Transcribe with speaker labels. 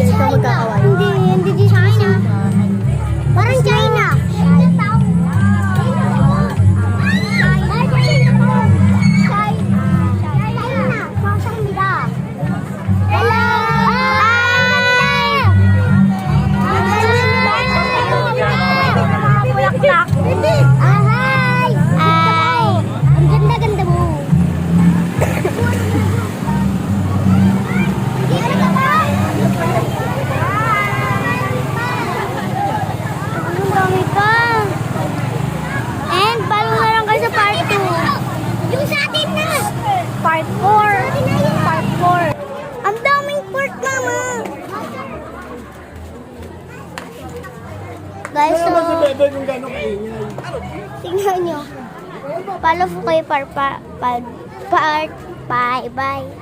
Speaker 1: ikaw magkakaway.
Speaker 2: Hindi di China. Parang China. Ahay! Ay! Ang ganda-ganda mo. Ang dami ka. And follow na lang kayo sa part 2. Yung sa atin na. Part 4. Part 4. Ang daming part, mama. Guys, so,
Speaker 1: Kung gano'ng kaingay.
Speaker 2: tingnan nyo. Follow po kayo part 5. Bye-bye.